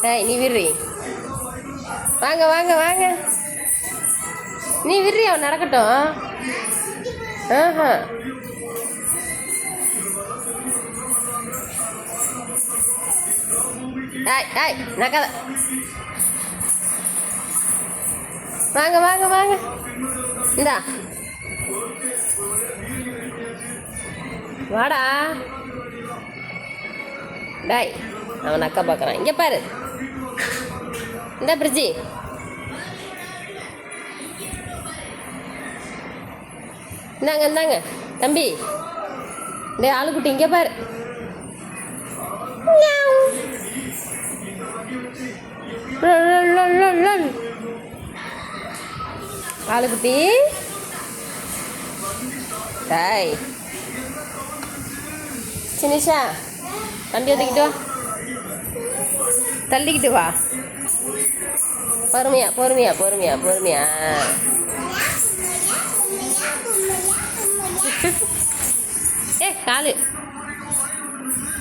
ஏய் நீ விடுறி. வாங்க வாங்க வாங்க. நீ விடுறி, அவன் நடக்கட்டும். ஆஹா. ஏய் ஏய் நக்காத. வாங்க வாங்க வாங்க. இந்தா வாடா. டாய் அவன் அக்கா பார்க்குறான். இங்கே பாரு. இந்த பிரிட்ஜி இந்தாங்க இந்தாங்க தம்பி. டே ஆளுக்குட்டி இங்கே பாரு. ஆளுக்குட்டி டாய். சினிஷா வண்டி எடுத்துக்கிட்டு வா. தள்ளிக்கிட்டு வா. பொறுமையா பொறுமையா பொறுமையா பொறுமையா. ஏ காலு